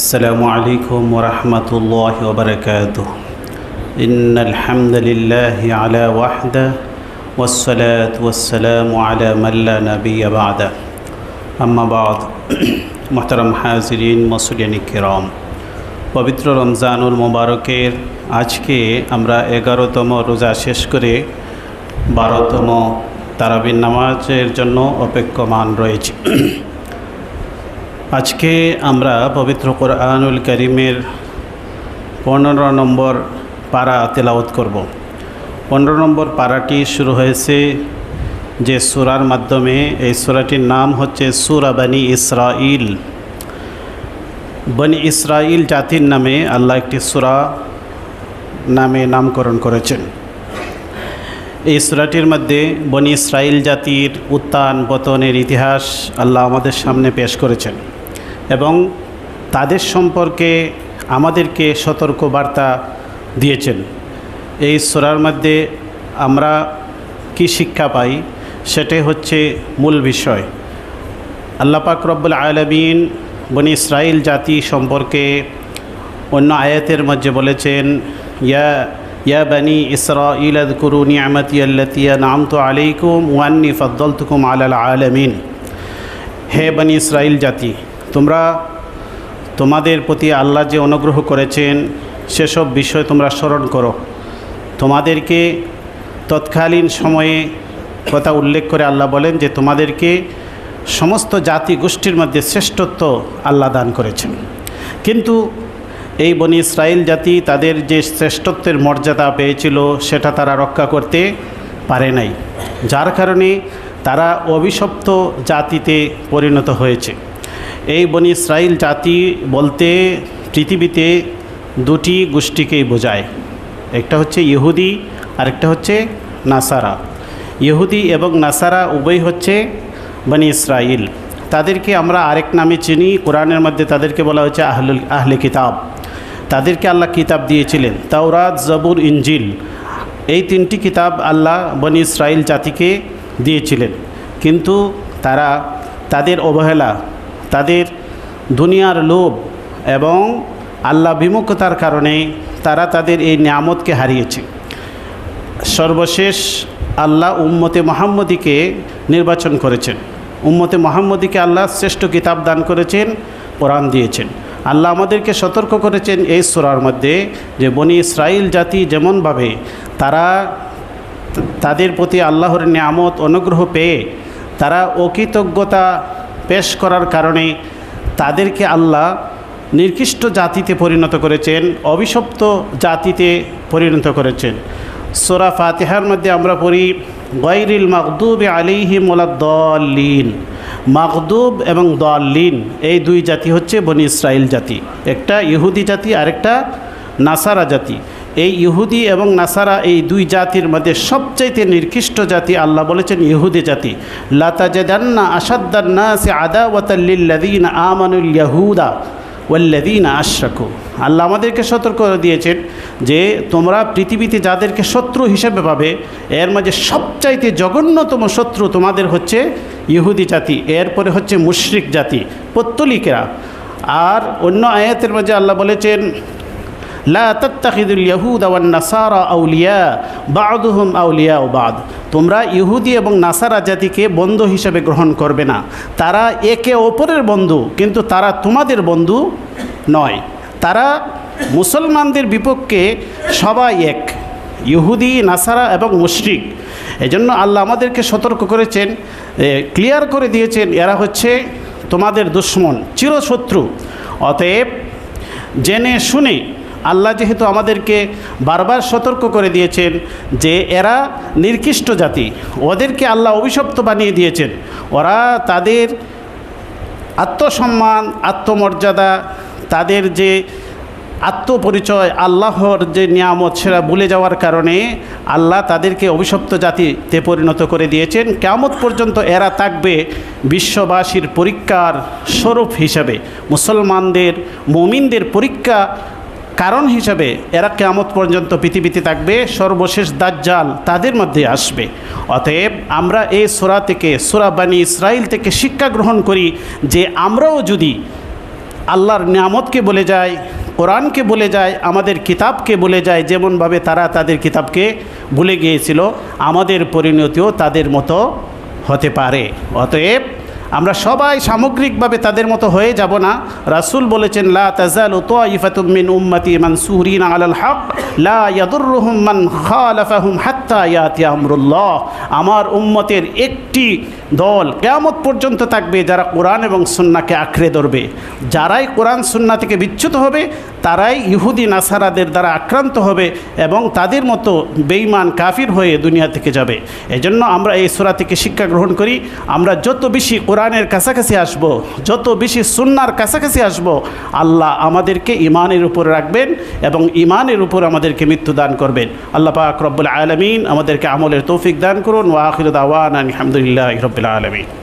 السلام عليكم ورحمة الله وبركاته. إن الحمد لله على وحده والصلاة والسلام على من لا نبي بعده. أما بعد محترم حاضرين মুসলিম কিরাম, পবিত্র রমজানুল মুবারকের আজকে আমরা 11তম রোজা শেষ করে 12তম তারাবির নামাজের জন্য অপেক্ষমান রয়েছি। আজকে আমরা পবিত্র কোরআনুল কারীমের 15 নম্বর পারা তেলাওয়াত করব। 15 নম্বর পারাটি শুরু হয়েছে যে সূরার মাধ্যমে। এই সূরাটির নাম হচ্ছে সূরা বনি ইসরাইল। বনি ইসরাইল জাতির নামে আল্লাহ একটি সূরা নামে নামকরণ করেছেন। এই সূরাটির মধ্যে বনি ইসরাইল জাতির উত্থান পতনের ইতিহাস আল্লাহ আমাদের সামনে পেশ করেছেন এবং তাদের সম্পর্কে আমাদেরকে সতর্ক বার্তা দিয়েছেন। এই সূরার মধ্যে আমরা কি শিক্ষা পাই সেটাই হচ্ছে মূল বিষয়। আল্লাহ পাক রব্বুল আলামিন বনি ইসরাইল জাতি সম্পর্কে অন্য আয়াতের মধ্যে বলেছেন, ইয়া বনি ইসরাইল আযকুরু নি'মাতি আল্লাতী আন'আমতু আলাইকুম ওয়া আন্নী ফাদ্দালতুকুম আলাল আলামিন। হে বনি ইসরাইল জাতি, তোমরা তোমাদের প্রতি আল্লাহ যে অনুগ্রহ করেছেন সেসব বিষয় তোমরা স্মরণ করো। তোমাদেরকে তৎকালীন সময়ে কথা উল্লেখ করে আল্লাহ বলেন যে তোমাদেরকে সমস্ত জাতি গোষ্ঠীর মধ্যে শ্রেষ্ঠত্ব আল্লাহ দান করেছেন, কিন্তু এই বনি ইসরাইল জাতি তাদের যে শ্রেষ্ঠত্বের মর্যাদা পেয়েছিল সেটা তারা রক্ষা করতে পারে নাই, যার কারণে তারা অভিশপ্ত জাতিতে পরিণত হয়েছে। এই বনি ইসরাইল জাতি বলতে পৃথিবীতে দুটি গোষ্ঠীকেই বোঝায়, একটা হচ্ছে ইহুদি আর একটা হচ্ছে নাসারা। ইহুদি এবং নাসারা উভয় হচ্ছে বনি ইসরাইল। তাদেরকে আমরা আরেক নামে চিনি, কোরআনের মধ্যে তাদেরকে বলা হচ্ছে আহলে কিতাব। তাদেরকে আল্লাহ কিতাব দিয়েছিলেন, তাওরাত, জবুর, ইনজিল। এই তিনটি কিতাব আল্লাহ বনি ইসরাইল জাতিকে দিয়েছিলেন, কিন্তু তারা তাদের অবহেলা, তাদের দুনিয়ার লোভ এবং আল্লাহ বিমুখতার কারণে তারা তাদের এই নিয়ামতকে হারিয়েছে। সর্বশেষ আল্লাহ উম্মতে মুহাম্মদীকে নির্বাচন করেছেন। উম্মতে মুহাম্মদীকে আল্লাহ শ্রেষ্ঠ কিতাব দান করেছেন, কোরআন দিয়েছেন। আল্লাহ আমাদেরকে সতর্ক করেছেন এই সূরার মধ্যে যে বনি ইসরাইল জাতি যেমনভাবে তারা তাদের প্রতি আল্লাহর নিয়ামত অনুগ্রহ পেয়ে তারা অকৃতজ্ঞতা পেশ করার কারণে তাদেরকে আল্লাহ নিকৃষ্ট জাতিতে পরিণত করেছেন, অভিশপ্ত জাতিতে পরিণত করেছেন। সূরা ফাতিহার মধ্যে আমরা পড়ি, গায়রিল মাগদুবি আলাইহিম ওয়ালাদ-দাল্লিন। মাগদুব এবং দাল্লিন এই দুই জাতি হচ্ছে বনি ইসরাইল জাতি, একটা ইহুদি জাতি আর একটা নাসারা জাতি। এই ইহুদি এবং নাসারা এই দুই জাতির মধ্যে সবচাইতে নিকৃষ্ট জাতি আল্লাহ বলেছেন ইহুদি জাতি। লা তাজিদান্না আশাদ্দান নাসি আদাওয়াতাল লিল্লাযীনা আমানুল ইয়াহুদা ওয়াল্লাযীনা আশরাকু। আল্লাহ আমাদেরকে সতর্ক করে দিয়েছেন যে তোমরা পৃথিবীতে যাদেরকে শত্রু হিসেবে পাবে এর মাঝে সবচাইতে জঘন্যতম শত্রু তোমাদের হচ্ছে ইহুদি জাতি, এরপরে হচ্ছে মুশরিক জাতি, পত্তলিকেরা। আর অন্য আয়াতের মাঝে আল্লাহ বলেছেন, লা তাত্তাখিযুল ইয়াহুদা ওয়ান নাসারা আউলিয়া বা'দুহুম আউলিয়াউ বা'দ। তোমরা ইহুদি এবং নাসারা জাতিকে বন্ধু হিসেবে গ্রহণ করবে না। তারা একে অপরের বন্ধু, কিন্তু তারা তোমাদের বন্ধু নয়। তারা মুসলমানদের বিপক্ষে সবাই এক, ইহুদি, নাসারা এবং মুশরিক। এজন্য আল্লাহ আমাদেরকে সতর্ক করেছেন, ক্লিয়ার করে দিয়েছেন এরা হচ্ছে তোমাদের দুশমন, চিরশত্রু। অতএব জেনে শুনে আল্লাহ যেহেতু আমাদেরকে বারবার সতর্ক করে দিয়েছেন যে এরা নিকৃষ্ট জাতি, ওদেরকে আল্লাহ অভিশপ্ত বানিয়ে দিয়েছেন। ওরা তাদের আত্মসম্মান, আত্মমর্যাদা, তাদের যে আত্মপরিচয়, আল্লাহর যে নিয়ামত সেটা ভুলে যাওয়ার কারণে আল্লাহ তাদেরকে অভিশপ্ত জাতিতে পরিণত করে দিয়েছেন। কিয়ামত পর্যন্ত এরা থাকবে বিশ্ববাসীর পরীক্ষার স্বরূপ হিসাবে, মুসলমানদের, মুমিনদের পরীক্ষা কারণ হিসাবে এরা কিয়ামত পর্যন্ত পৃথিবীতে থাকবে। সর্বশেষ দাজ্জাল তাদের মধ্যে আসবে। অতএব আমরা এই সূরা থেকে, সূরা বনি ইসরাইল থেকে শিক্ষা গ্রহণ করি যে আমরাও যদি আল্লাহর নিয়ামতকে বলে যায়, কোরআনকে বলে যায়, আমাদের কিতাবকে বলে যায়। যেমনভাবে তারা তাদের কিতাবকে ভুলে গিয়েছিল, আমাদের পরিণতিও তাদের মতো হতে পারে। অতএব আমরা সবাই সামগ্রিকভাবে তাদের মতো হয়ে যাব না। রাসূল বলেছেন, লা তাজালু তাইফাতুম মিন উম্মতি মানসুরিনা আলাল হক লা ইয়াদুররুহুম মান খালাফাহুম হাত্তা ইয়াতি আমরুল্লাহ। আমার উম্মতের একটি দল কিয়ামত পর্যন্ত থাকবে যারা কোরআন এবং সুন্নাহকে আঁকড়ে ধরবে। যারাই কোরআন সুন্নাহ থেকে বিচ্যুত হবে তারাই ইহুদি নাসারাদের দ্বারা আক্রান্ত হবে এবং তাদের মতো বেঈমান কাফির হয়ে দুনিয়া থেকে যাবে। এজন্য আমরা এই সূরা থেকে শিক্ষা গ্রহণ করি, আমরা যত বেশি কোরআনের কাছাকাছি আসব, যত বেশি সুন্নাহর কাছাকাছি আসব, আল্লাহ আমাদেরকে ঈমানের উপর রাখবেন এবং ঈমানের উপর আমাদেরকে মৃত্যু দান করবেন। আল্লাহ পাক রব্বুল আলামিন আমাদেরকে আমলের তৌফিক দান করুন। ওয়া আখিরু দাওয়ানা আলহামদুলিল্লাহি রাব্বিল আলামিন।